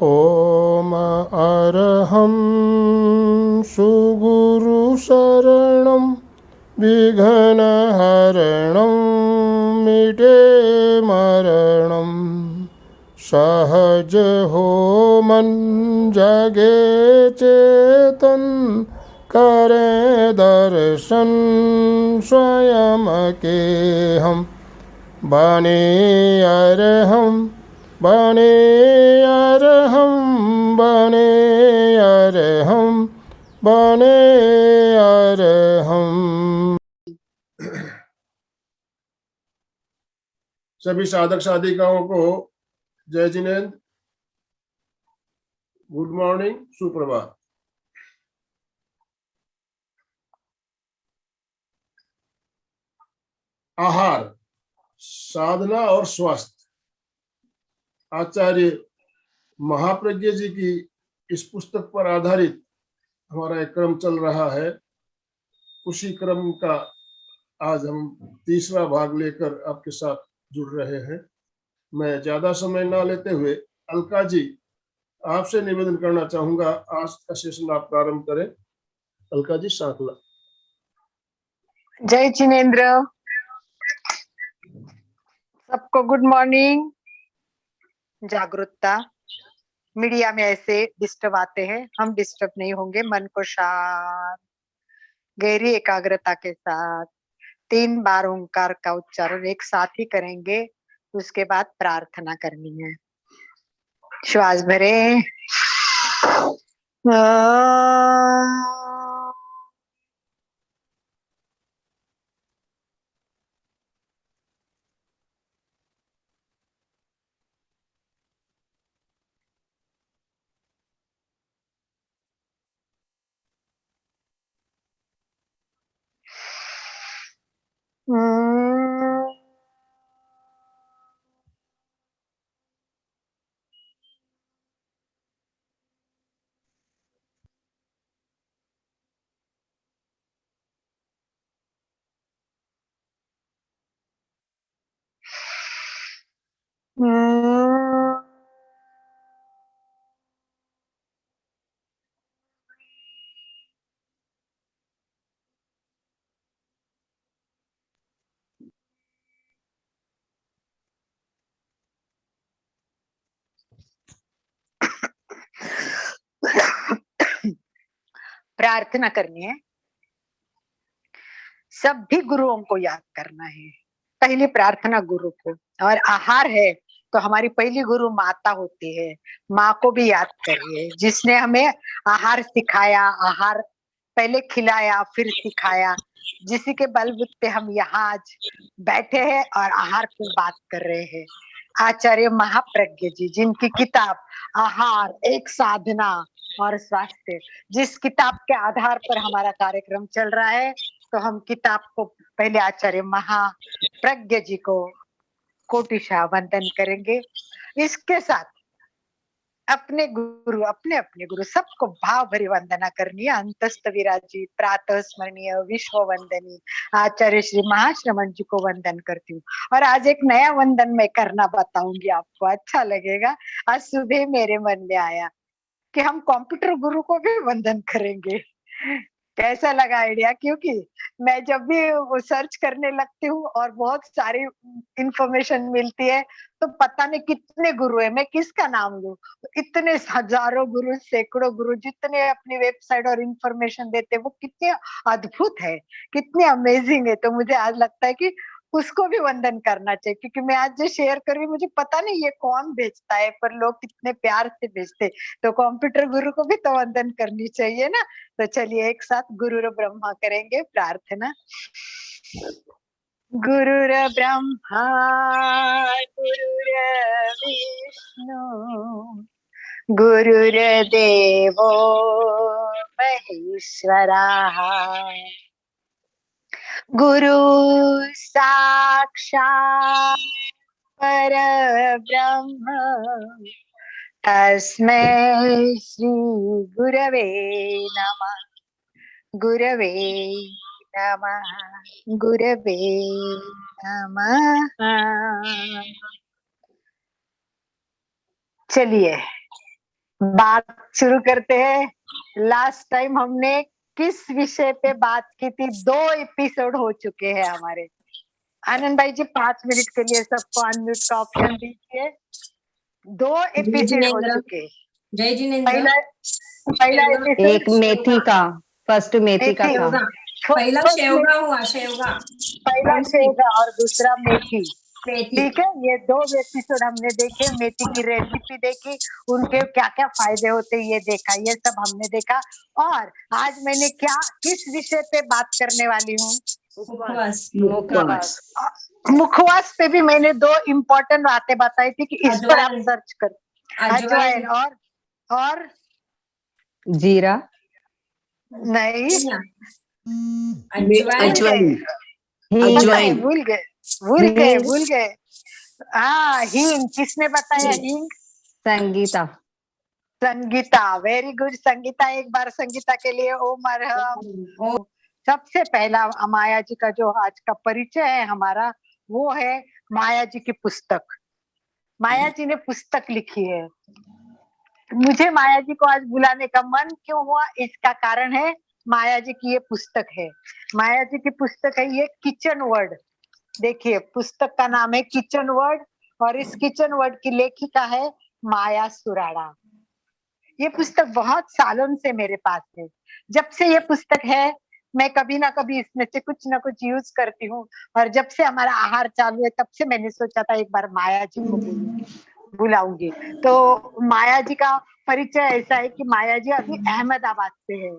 ॐ अरहं सुगुरुशरणं विघ्नहरणं मिटे मरणं सहज हो मन जगे चेतन करें दर्शन स्वयं के हम बने अरहम बने अरहम बने अरहम बने अरहम। सभी साधक साधिकाओं को जय जिनेन्द्र, गुड मॉर्निंग, सुप्रभात। आहार, साधना और स्वास्थ्य, आचार्य महाप्रज्ञ जी की इस पुस्तक पर आधारित हमारा एक क्रम चल रहा है। उसी क्रम का आज हम तीसरा भाग लेकर आपके साथ जुड़ रहे हैं। मैं ज्यादा समय ना लेते हुए अलका जी आपसे निवेदन करना चाहूंगा, आज का सेशन आप प्रारंभ करें। अलका जी, सांकला। जय जिनेन्द्र, सबको गुड मॉर्निंग। जागरूकता, मीडिया में ऐसे डिस्टर्ब आते हैं, हम डिस्टर्ब नहीं होंगे। मन को शांत गहरी एकाग्रता के साथ 3 बार ओंकार का उच्चारण एक साथ ही करेंगे। उसके बाद प्रार्थना करनी है। श्वास भरे, प्रार्थना करनी है। सभी गुरुओं को याद करना है। पहली प्रार्थना गुरु को, और आहार है तो हमारी पहली गुरु माता होती है। माँ को भी याद करिए, जिसने हमें आहार सिखाया, आहार पहले खिलाया फिर सिखाया, जिसी के बलबूते हम यहाँ आज बैठे हैं और आहार की बात कर रहे हैं। आचार्य महाप्रज्ञ जी, जिनकी किताब आहार एक साधना और स्वास्थ्य, जिस किताब के आधार पर हमारा कार्यक्रम चल रहा है, तो हम किताब को पहले आचार्य महाप्रज्ञ जी को कोटिशाह वंदन करेंगे। इसके साथ अपने गुरु, अपने अपने गुरु सबको भाव भरी वंदना करनी है। अंतस्थ विराजी, प्रातः स्मरणीय, विश्व वंदनी आचार्य श्री महाश्रमण जी को वंदन करती हूँ। और आज एक नया वंदन मैं करना बताऊंगी आपको, अच्छा लगेगा। आज सुबह मेरे मन में आया कि हम कंप्यूटर गुरु को भी वंदन करेंगे। कैसा लगा आइडिया? क्योंकि मैं जब भी वो सर्च करने लगती हूँ और बहुत सारी इंफॉर्मेशन मिलती है, तो पता नहीं कितने गुरु है, मैं किसका नाम लूं। इतने हजारों गुरु, सैकड़ों गुरु जितने अपनी वेबसाइट और इंफॉर्मेशन देते हैं, वो कितने अद्भुत है, कितने अमेजिंग है। तो मुझे आज लगता है कि उसको भी वंदन करना चाहिए, क्योंकि मैं आज जो शेयर कर रही हूँ, मुझे पता नहीं ये कौन भेजता है, पर लोग कितने प्यार से भेजते। तो कंप्यूटर गुरु को भी तो वंदन करनी चाहिए ना। तो चलिए एक साथ गुरुर ब्रह्मा करेंगे प्रार्थना। गुरुर ब्रह्मा गुरुर्विष्णु गुरुर्देवो महेश्वरः गुरु साक्षात् परब्रह्म तस्मै श्री गुरवे नमः। गुरवे नमः, गुरवे नमः। चलिए बात शुरू करते हैं। लास्ट टाइम हमने किस विषय पे बात की थी? 2 एपिसोड हो चुके हैं हमारे। आनंद भाई जी 5 मिनट के लिए सबको अनम्यूट का ऑप्शन दीजिए। 2 जय एपिसोड हो जिनेंद्र। चुके। जय जिनेंद्र। पहला पहला एपिसोड एक मेथी का, फर्स्ट मेथी का था। शेवगा। पहला फर्स्ट शेवगा हुआ, शेवगा। पहला कौन सी? शेवगा और दूसरा मेथी। मेथी। ठीक है, ये 2 एपिसोड हमने देखे, मेथी की रेसिपी देखी, उनके क्या क्या फायदे होते ये देखा, ये सब हमने देखा। और आज मैंने किस विषय पे बात करने वाली हूँ? उपवास। मुखवास। मुखवास पे भी मैंने 2 इम्पोर्टेंट बातें बताई थी कि इस पर आप अजवाइन। सर्च कर। अजवाइन और जीरा। नहीं, अजवाइन। भूल गए हींग। भूल गए। हाँ, हींग। किसने बताया हींग? संगीता। Sangeeta, very good Sangeeta. एक बार संगीता के लिए ओ मरहम। सबसे पहला माया जी का जो आज का परिचय है हमारा, वो है माया जी की पुस्तक। माया जी ने पुस्तक लिखी है। मुझे माया जी को आज बुलाने का मन क्यों हुआ, इसका कारण है माया जी की ये पुस्तक है। माया जी की पुस्तक है ये किचन वर्ड। देखिए, पुस्तक का नाम है किचन वर्ड और इस किचन वर्ड की लेखिका है माया सुराड़ा। ये पुस्तक बहुत सालों से मेरे पास है। जब से ये पुस्तक है, मैं कभी ना कभी इसमें से कुछ ना कुछ यूज करती हूँ। और जब से हमारा आहार चालू है, तब से मैंने सोचा था एक बार माया जी को बुलाऊंगी। तो माया जी का परिचय ऐसा है कि माया जी अभी अहमदाबाद से है,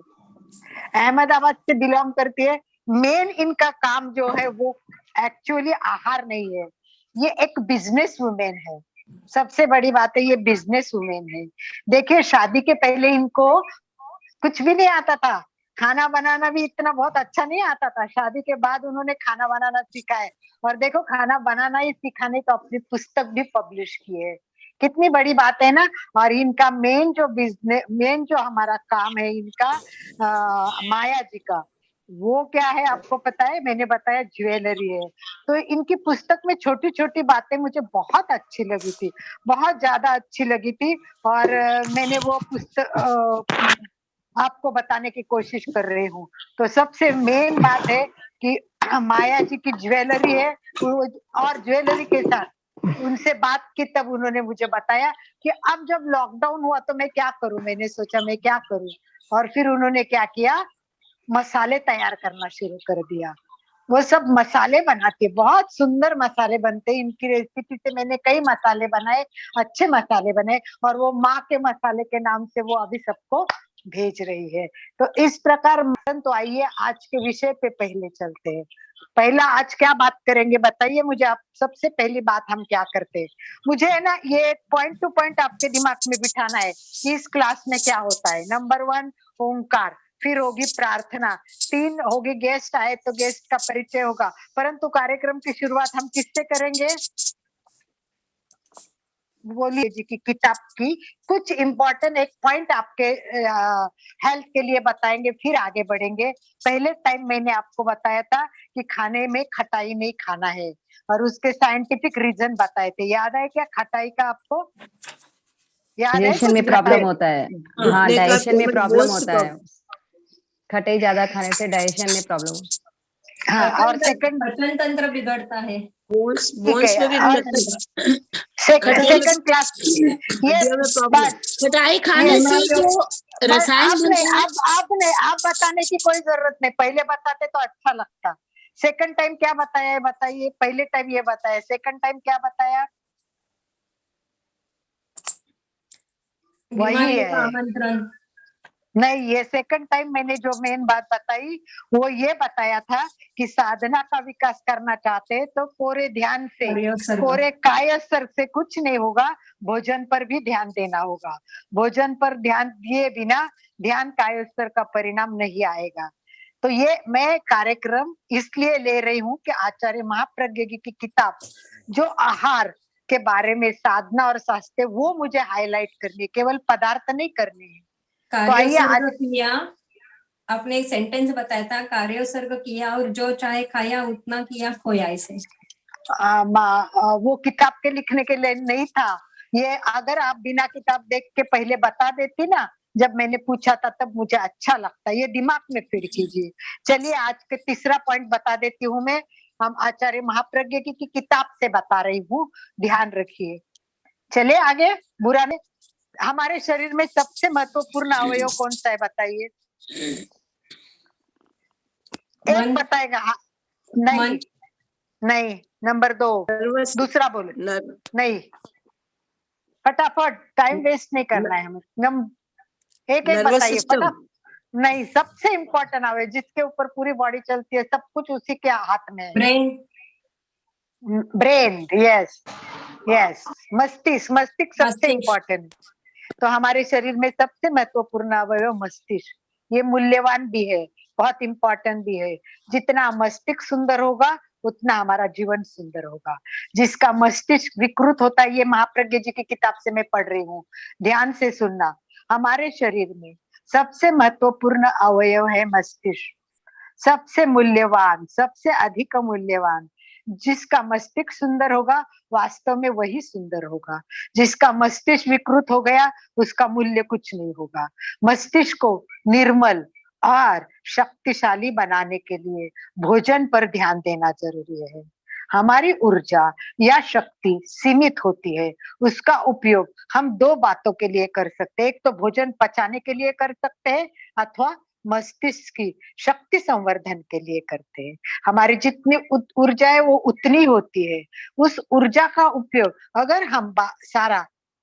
अहमदाबाद से बिलोंग करती है। मेन इनका काम जो है वो एक्चुअली आहार नहीं है, ये एक बिजनेस वुमेन है। सबसे बड़ी बात है ये बिजनेस वुमेन है। देखिए, शादी के पहले इनको कुछ भी नहीं आता था, खाना बनाना भी इतना बहुत अच्छा नहीं आता था। शादी के बाद उन्होंने खाना बनाना सीखा है और देखो, खाना बनाना ही सिखाने तो अपनी पुस्तक भी पब्लिश की है। कितनी बड़ी बात है ना। और इनका मेन जो हमारा काम है इनका, माया जी का, वो क्या है आपको पता है? मैंने बताया ज्वेलरी है। तो इनकी पुस्तक में छोटी छोटी बातें मुझे बहुत अच्छी लगी थी, बहुत ज्यादा अच्छी लगी थी। और मैंने वो पुस्तक आपको बताने की कोशिश कर रही हूँ। तो सबसे मेन बात है कि माया जी की ज्वेलरी है। और ज्वेलरी के साथ उनसे बात की, तब उन्होंने मुझे बताया कि अब जब लॉकडाउन हुआ तो मैं क्या करूं। मैंने सोचा मैं क्या करूं, और फिर उन्होंने क्या किया, मसाले तैयार करना शुरू कर दिया। वो सब मसाले बनाती है, बहुत सुंदर मसाले बनते हैं। इनकी रेसिपी से मैंने कई मसाले बनाए, अच्छे मसाले बने, और वो माँ के मसाले के नाम से वो अभी सबको भेज रही है। तो इस प्रकार तो आइए आज के विषय पे पहले चलते हैं। पहला आज क्या बात करेंगे बताइए मुझे आप। सबसे पहली बात हम क्या करते हैं, मुझे है ना ये पॉइंट टू पॉइंट आपके दिमाग में बिठाना है कि इस क्लास में क्या होता है। नंबर 1 ओंकार, फिर होगी प्रार्थना, 3 होगी गेस्ट आए तो गेस्ट का परिचय होगा। परंतु कार्यक्रम की शुरुआत हम किससे करेंगे? बोलिए जी की किताब की कुछ इम्पोर्टेंट एक पॉइंट आपके हेल्थ के लिए बताएंगे, फिर आगे बढ़ेंगे। पहले टाइम मैंने आपको बताया था कि खाने में खटाई नहीं खाना है और उसके साइंटिफिक रीजन बताए थे। याद है क्या खटाई का आपको? याद है? डाइजेशन में प्रॉब्लम होता है। हाँ, डाइजेशन में प्रॉब्लम होता है। खटाई ज्यादा खाने से डाइजेशन में प्रॉब्लम। हाँ, और सेकंड पचन तंत्र बिगड़ता है। बोन्स ठीक है। में भी और सेकंड क्लास ये बस खटाई खाने से जो रसायन आपने बनता है, आप बताने की कोई जरूरत नहीं, पहले बताते तो अच्छा लगता। सेकंड टाइम क्या बताया है बताइए। पहले टाइम ये बताया, सेकंड टाइम क्या बताया? वही बीमारियों का है। आमंत्रण। नहीं, ये सेकंड टाइम मैंने जो मेन बात बताई वो ये बताया था कि साधना का विकास करना चाहते हैं तो पूरे ध्यान से, पूरे कायस्तर से कुछ नहीं होगा, भोजन पर भी ध्यान देना होगा। भोजन पर ध्यान दिए बिना ध्यान कायस्तर का परिणाम नहीं आएगा। तो ये मैं कार्यक्रम इसलिए ले रही हूँ कि आचार्य महाप्रज्ञ की किताब जो आहार के बारे में साधना और शास्त्र, वो मुझे हाईलाइट करनी है, केवल पदार्थ नहीं करनी है। तो आइए आज किया, आपने एक सेंटेंस बताया था, कार्योसर्ग किया और जो चाहे खाया उतना किया खोया। इसे वो किताब के लिखने के लिए नहीं था, ये अगर आप बिना किताब देख के पहले बता देती ना, जब मैंने पूछा था तब मुझे अच्छा लगता, ये दिमाग में फिट कीजिए। चलिए आज के तीसरा पॉइंट बता देती हूँ मैं, हम आचार्य महाप्रज्ञ की किताब से बता रही हूँ, ध्यान रखिए। चलिए आगे, बुरा नहीं। हमारे शरीर में सबसे महत्वपूर्ण अवयव कौन सा है बताइए? एक मन। बताएगा। नहीं मन। नहीं, नंबर 2 नर्वस दूसरा बोले। नर्व नहीं, फटाफट, टाइम वेस्ट नहीं करना है हमें। एक एक नर्वस बताइए सिस्टम। फटाफट। नहीं, सबसे इम्पोर्टेंट अवयव जिसके ऊपर पूरी बॉडी चलती है, सब कुछ उसी के हाथ में है। ब्रेन। Brain, yes yes. मस्तिष्क, मस्तिष्क सबसे मस्तिष्क। इम्पोर्टेंट। तो हमारे शरीर में सबसे महत्वपूर्ण अवयव मस्तिष्क, ये मूल्यवान भी है, बहुत इम्पोर्टेंट भी है। जितना मस्तिष्क सुंदर होगा उतना हमारा जीवन सुंदर होगा। जिसका मस्तिष्क विकृत होता है, ये महाप्रज्ञ जी की किताब से मैं पढ़ रही हूँ, ध्यान से सुनना। हमारे शरीर में सबसे महत्वपूर्ण अवयव है मस्तिष्क, सबसे मूल्यवान, सबसे अधिक मूल्यवान। जिसका मस्तिष्क सुंदर होगा वास्तव में वही सुंदर होगा। जिसका मस्तिष्क विकृत हो गया उसका मूल्य कुछ नहीं होगा। मस्तिष्क को निर्मल और शक्तिशाली बनाने के लिए भोजन पर ध्यान देना जरूरी है। हमारी ऊर्जा या शक्ति सीमित होती है, उसका उपयोग हम 2 बातों के लिए कर सकते हैं। एक तो भोजन पचाने के लिए कर सकते हैं, अथवा मस्तिष्क की शक्ति संवर्धन के लिए करते हैं। हमारी जितनी ऊर्जा है वो उतनी होती है। उस ऊर्जा का उपयोग अगर हम सारा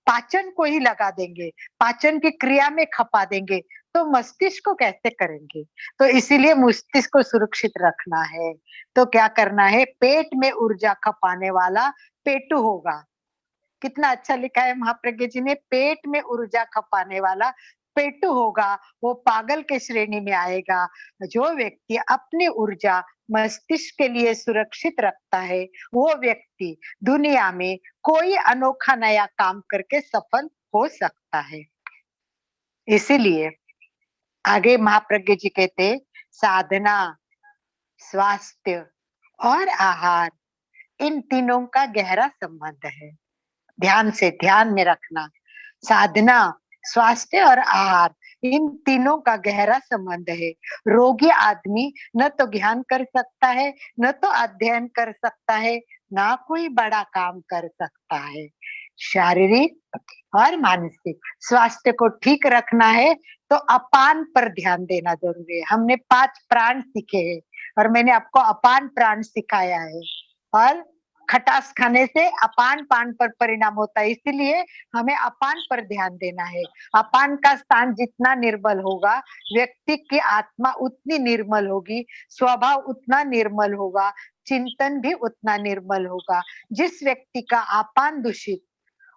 पाचन को ही लगा देंगे, पाचन की क्रिया में खपा देंगे, तो मस्तिष्क को कैसे करेंगे? तो इसीलिए मस्तिष्क को सुरक्षित रखना है। तो क्या करना है? पेट में ऊर्जा खपाने वाला पेटू होगा। कितना अच्छा लिखा है महाप्रज्ञ जी ने, पेट में ऊर्जा खपाने वाला पेटू होगा, वो पागल के श्रेणी में आएगा। जो व्यक्ति अपनी ऊर्जा मस्तिष्क के लिए सुरक्षित रखता है, वो व्यक्ति दुनिया में कोई अनोखा नया काम करके सफल हो सकता है। इसीलिए आगे महाप्रज्ञ जी कहते, साधना, स्वास्थ्य और आहार, इन तीनों का गहरा संबंध है। ध्यान में रखना। साधना, स्वास्थ्य और आहार, इन तीनों का गहरा संबंध है। रोगी आदमी न तो ज्ञान कर सकता है, न तो अध्ययन कर सकता है, ना कोई बड़ा काम कर सकता है। शारीरिक और मानसिक स्वास्थ्य को ठीक रखना है तो अपान पर ध्यान देना जरूरी है। हमने 5 प्राण सीखे हैं और मैंने आपको अपान प्राण सिखाया है। और खटास खाने से अपान पान पर परिणाम होता है, इसीलिए हमें अपान पर ध्यान देना है। अपान का स्थान जितना निर्मल होगा, व्यक्ति की आत्मा उतनी निर्मल होगी, स्वभाव उतना निर्मल होगा, चिंतन भी उतना निर्मल होगा। जिस व्यक्ति का अपान दूषित,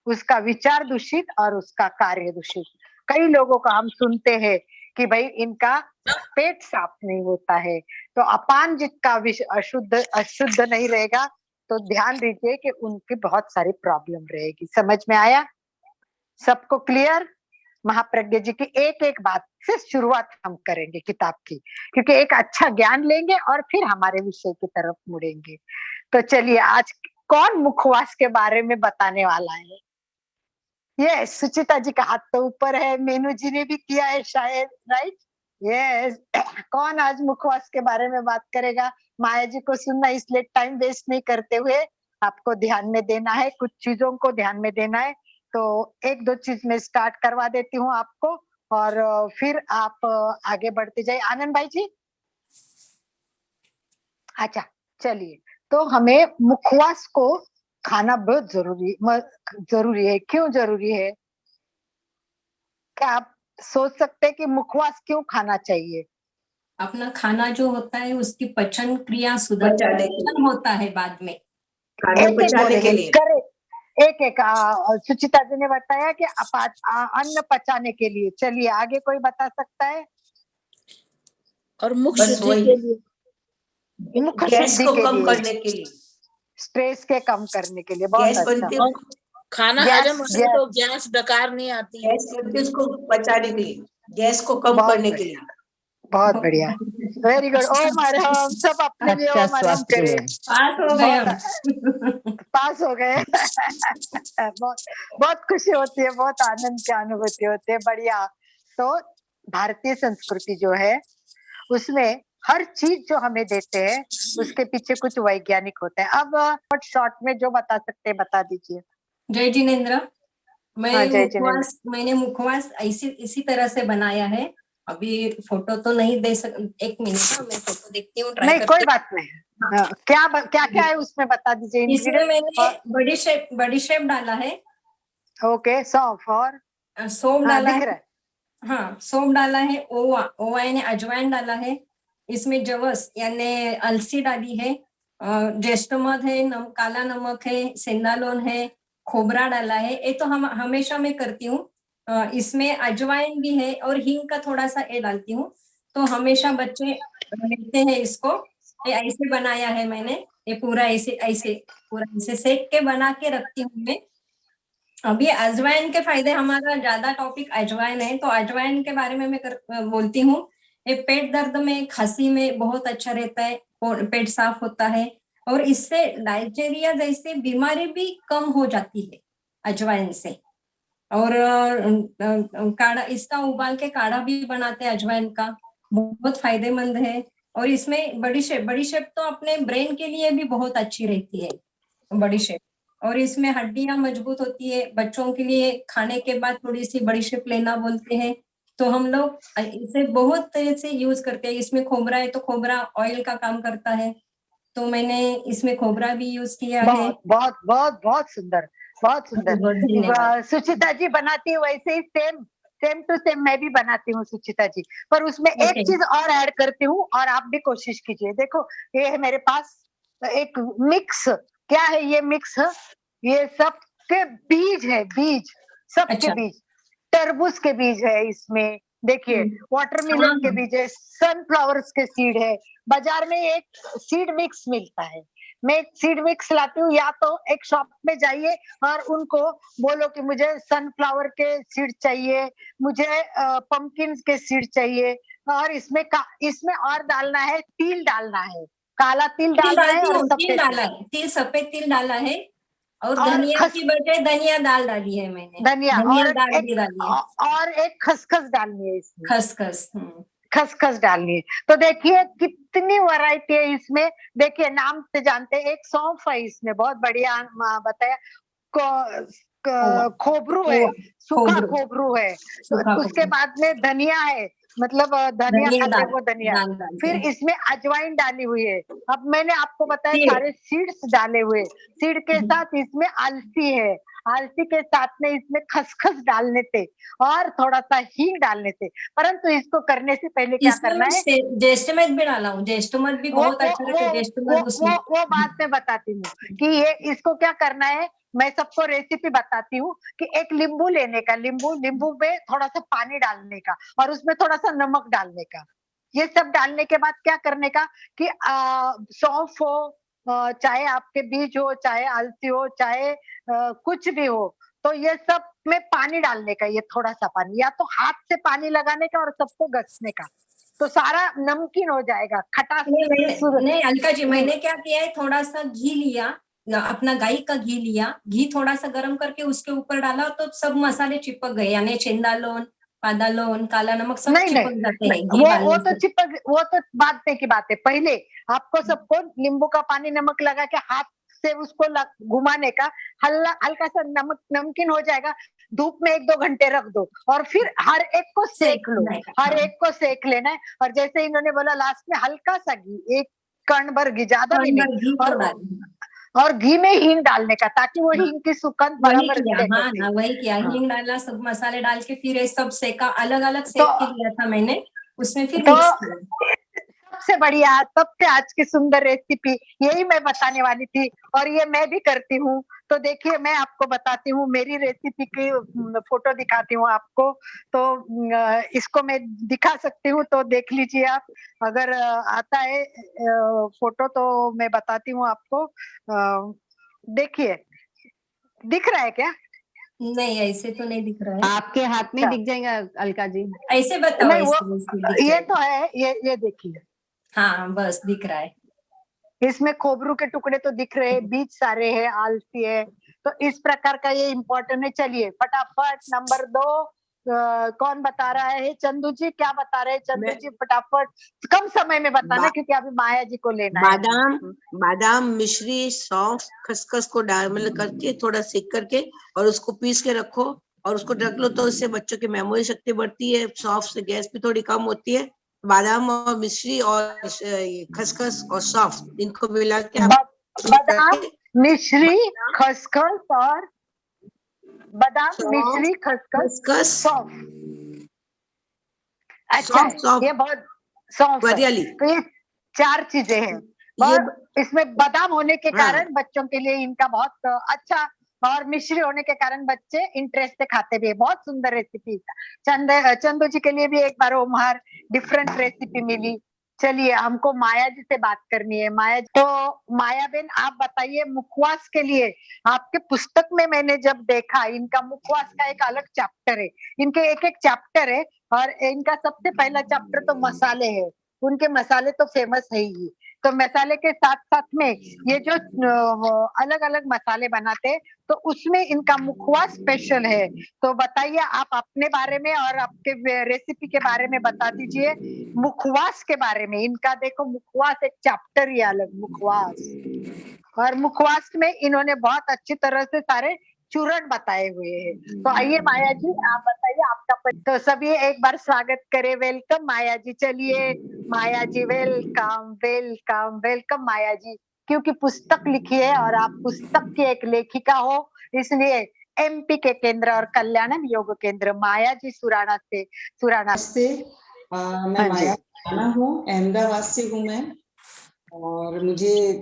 उसका विचार दूषित और उसका कार्य दूषित। कई लोगों का हम सुनते हैं कि भाई इनका पेट साफ नहीं होता है, तो अपान जिसका अशुद्ध नहीं रहेगा तो ध्यान दीजिए कि उनकी बहुत सारी प्रॉब्लम रहेगी। समझ में आया? सबको क्लियर? महाप्रज्ञ जी की एक एक बात से शुरुआत हम करेंगे किताब की, क्योंकि एक अच्छा ज्ञान लेंगे और फिर हमारे विषय की तरफ मुड़ेंगे। तो चलिए, आज कौन मुखवास के बारे में बताने वाला है? ये सुचिता जी का हाथ तो ऊपर है, मेनू जी ने भी किया है शायद, राइट? यस। कौन आज मुखवास के बारे में बात करेगा? माया जी को सुनना, इसलिए टाइम वेस्ट नहीं करते हुए आपको ध्यान में देना है, कुछ चीजों को ध्यान में देना है। तो 1-2 चीज में स्टार्ट करवा देती हूँ आपको, और फिर आप आगे बढ़ते जाइए। आनंद भाई जी, अच्छा चलिए। तो हमें मुखवास को खाना बहुत जरूरी है। क्यों जरूरी है? क्या आप सोच सकते हैं कि मुखवास क्यों खाना चाहिए? अपना खाना जो होता है उसकी पचन क्रिया पचाने के सुधार होता है बाद में। खाने एक पचाने के लिए। एक एक सुचिता जी ने बताया कि अन्न पचाने के लिए। चलिए आगे कोई बता सकता है? और मुख बस शुद्धि वही। के लिए, मुख गैस शुद्धि को के कम लिए, करने के लिए। स्ट्रेस के कम करने के लिए। बहुत गैस अच्छा। बनती और खाना गैस- हजम होने तो गैस डकार नहीं आती है। गैस बनती उसको पचाने के लिए, गैस को कम बहुत करने के बढ़िया। लिए। बहुत बढ़िया, वेरी गुड। ओम अरहम, सब अपने लिए अच्छा ओम अरहम स्वास्थ्य के करे। लिए। पास हो गए बहुत हम। पास हो गए। बहुत बहुत खुशी होती है, बहुत आनंद की अनुभूति होती है, बढ़िया। तो भारतीय संस्कृति जो है उसमें हर चीज जो हमें देते हैं उसके पीछे कुछ वैज्ञानिक होता है। अब शॉर्ट में जो बता सकते हैं बता दीजिए। जय जिनेन्द्र। हाँ, जय जिनेन्द्र। मैंने मुखवास इसी तरह से बनाया है। अभी फोटो तो नहीं दे सक, एक मिनट मैं फोटो देखती हूँ, ट्राई नहीं, करती कोई बात नहीं। हाँ, क्या क्या क्या है उसमें बता दीजिए हूँ। इसमें इंग्रेडिएंट। मैंने बड़ी शेप डाला है, ओके, सौंफ और सौंफ हाँ डाला दिख है। रहा है। हाँ, सौंफ डाला है, ओवा ओवा यानी अजवाइन डाला है। इसमें जवस यानी अलसी डाली है, ज्येष्ठ मध है, काला नमक है, सेंधालोन है, खोबरा डाला है। ये तो हम हमेशा मैं करती हूँ। इसमें अजवाइन भी है और हींग का थोड़ा सा ये डालती हूँ। तो हमेशा बच्चे लेते हैं इसको। ये ऐसे बनाया है मैंने, ये पूरा ऐसे ऐसे पूरा ऐसे सेक के बना के रखती हूँ मैं। अभी अजवाइन के फायदे, हमारा ज्यादा टॉपिक अजवाइन है तो अजवाइन के बारे में मैं बोलती हूँ। ये पेट दर्द में, खांसी में बहुत अच्छा रहता है, और पेट साफ होता है, और इससे डायरिया जैसे बीमारी भी कम हो जाती है अजवाइन से। और काढ़ा, इसका उबाल के काढ़ा भी बनाते हैं अजवाइन का, बहुत फायदेमंद है। और इसमें बड़ी शेप तो अपने ब्रेन के लिए भी बहुत अच्छी रहती है बड़ी शेप। और इसमें हड्डियां मजबूत होती है, बच्चों के लिए खाने के बाद थोड़ी सी बड़ी शेप लेना बोलते हैं। तो हम लोग इसे बहुत तरह से यूज करते हैं। इसमें खोबरा है तो खोबरा ऑयल का काम करता है, तो मैंने इसमें खोबरा भी यूज किया है। बहुत बहुत बहुत बहुत सुंदर, बहुत सुंदर। बहुत धन्यवाद। सुचिता जी बनाती है वैसे ही सेम सेम टू सेम मैं भी बनाती हूँ सुचिता जी, पर उसमें एक ओके। चीज और ऐड करती हूँ और आप भी कोशिश कीजिए। देखो, ये है मेरे पास एक मिक्स। क्या है ये मिक्स? ये सब के बीज है, बीज, सबके अच्छा। बीज। तरबूज के बीज है इसमें, देखिए, हाँ वाटरमेलन के हाँ। बीज है, सनफ्लावर्स के सीड है। बाजार में एक सीड मिक्स मिलता है। मैं एक सीड मिक्स लाती हूँ, या तो एक शॉप में जाइए और उनको बोलो कि मुझे सनफ्लावर के सीड चाहिए, मुझे पंपकिन के सीड चाहिए, और इसमें और डालना है, तिल डालना है, काला तिल तिल डालना है डालती और हूँ, तिल सफेद तिल डाला है, तिल सफेद तिल डाला है। और और धनिया खस की बजाय धनिया दाल डाली है मैंने, धनिया धनिया और दाल एक भी डाली है। और एक खसखस डालनी है इसमें, खसखस। खसखस डालनी है। तो देखिए कितनी वैरायटी है इसमें। देखिए, नाम से जानते हैं, एक सौंफ है इसमें, बहुत बढ़िया बताया। ओवा खोबरू है, ओवा सूखा खोबरू, खोबरू है। सूखा उसके खोबरू, बाद में धनिया है, मतलब धनिया धनिया खाते हैं दाल, वो धनिया। दाल डालते फिर हैं। इसमें अजवाइन डाली हुई है। अब मैंने आपको बताया तिल। सारे सीड्स डाले हुए। सीड के साथ इसमें अलसी है, अलसी के साथ में इसमें खसखस डालने थे और थोड़ा सा हींग डालने थे। परंतु इसको करने से पहले क्या इसमें करना मैं है, ज्येष्ठ मध भी डाला हूँ, ज्येष्ठ मध भी वो बहुत वो अच्छा रहता वो है, ज्येष्ठ वो मध वो उसमें। वो बात मैं बताती हूँ कि ये इसको क्या करना है। मैं सबको रेसिपी बताती हूँ कि एक नींबू लेने का, नींबू नींबू में थोड़ा सा पानी डालने का और उसमें थोड़ा सा नमक डालने का। ये सब डालने के बाद क्या करने का कि सौंफ हो, चाहे आपके बीज हो, चाहे अलसी हो, चाहे कुछ भी हो, तो ये सब में पानी डालने का, ये थोड़ा सा पानी, या तो हाथ से पानी लगाने का और सबको घसने का, तो सारा नमकीन हो जाएगा, खटास नहीं अलका जी, मैंने क्या किया है, थोड़ा सा घी लिया, अपना गाय का घी लिया, घी थोड़ा सा गर्म करके उसके ऊपर डाला तो सब मसाले चिपक गए, यानी सेंधालोन, पादालोन, काला नमक सब नहीं नहीं चिपक जाते हैं नहीं, घी वो डालने तो से। चिपक, वो तो बाद में की बात है। पहले आपको सबको नींबू का पानी नमक लगा के हाथ से उसको घुमाने का, हल्का सा नमक नमकीन हो जाएगा। धूप में 1-2 घंटे रख दो और फिर हर एक को सेक लो, नहीं, हर हाँ, एक को सेक लेना है। और जैसे इन्होंने बोला लास्ट में हल्का सा घी, एक कण भर घी, ज्यादा भी नहीं। अंदर घी तो और डाली। और घी में हींग डालने का, ताकि वो हाँ, हींग की सुगंध वही बराबर किया, सेट हाँ होती है। हाँ वही किया, हाँ, हींग डाला, सब मसाले डाल के फिर ये सब सेका, अलग अलग तो सेक के लिया था मैंने, उसमें फिर तो मिक्स किया। सबसे बढ़िया, सबसे आज की सुंदर रेसिपी यही मैं बताने वाली थी और ये मैं भी करती हूँ। तो देखिए, मैं आपको बताती हूँ, मेरी रेसिपी की फोटो दिखाती हूँ आपको। तो इसको मैं दिखा सकती हूँ, तो देख लीजिए आप। अगर आता है फोटो तो मैं बताती हूँ आपको। देखिए, दिख रहा है क्या? नहीं, ऐसे तो नहीं दिख रहा है। आपके हाथ में अच्छा। दिख जाएगा अलका जी। ऐसे बताओ, नहीं, ऐसे दिख ये जाएगा। तो है, ये देखिए, हाँ, बस दिख रहा है। इसमें खोबरू के टुकड़े तो दिख रहे हैं, बीज सारे हैं, आलसी है, तो इस प्रकार का ये इम्पोर्टेंट है। चलिए फटाफट नंबर 2, कौन बता रहा है? चंदू जी, क्या बता रहे हैं चंदू मैं- जी? फटाफट, कम समय में बताना, बा- क्योंकि अभी माया जी को लेना है। बादाम बादाम मिश्री सौंफ खसखस को डाल मतलब करके थोड़ा सेक करके और उसको पीस के रखो और उसको रख लो, तो इससे बच्चों की मेमोरी शक्ति बढ़ती है, सौंफ से गैस भी थोड़ी कम होती है। बादाम और मिश्री और खसखस और सौंफ इनको मिला के आप बादाम, मिश्री, खसखस और बादाम, सौंफ, मिश्री, खसखस, खसखस, सौंफ। अच्छा है, सौंफ ये बहुत सौंफ है। वरियाली, तो ये 4 चीजें हैं, ये और इसमें बादाम होने के हाँ। कारण बच्चों के लिए इनका बहुत अच्छा, और मिश्री होने के कारण बच्चे इंटरेस्ट से खाते भी है। बहुत सुंदर रेसिपी। चंदू जी के लिए भी एक बार ओमहर डिफरेंट रेसिपी मिली। चलिए, हमको माया जी से बात करनी है। माया जी, तो माया बेन, आप बताइए, मुखवास के लिए आपके पुस्तक में मैंने जब देखा, इनका मुखवास का एक अलग चैप्टर है, इनके एक एक चैप्टर है, और इनका सबसे पहला चैप्टर तो मसाले है। उनके मसाले तो फेमस है ही। तो मसाले के साथ साथ में ये जो अलग अलग मसाले बनाते, तो उसमें इनका मुखवास स्पेशल है। तो बताइए आप अपने बारे में और आपके रेसिपी के बारे में बता दीजिए। मुखवास के बारे में इनका देखो, मुखवास एक चैप्टर ही अलग, मुखवास। और मुखवास में इन्होंने बहुत अच्छी तरह से सारे चूर्ण बताए हुए हैं। तो आइए माया जी, आप बताइए आपका तो सभी एक बार स्वागत करें। वेलकम माया जी। चलिए माया जी, वेलकम वेलकम वेलकम माया जी, क्योंकि पुस्तक लिखी है और आप पुस्तक की एक लेखिका हो, इसलिए एमपी के केंद्र और कल्याणम योग केंद्र माया जी सुराना से नमस्ते, मैं हाँ जी। माया सुराना हूँ, अहमदाबाद से हूँ मैं। और मुझे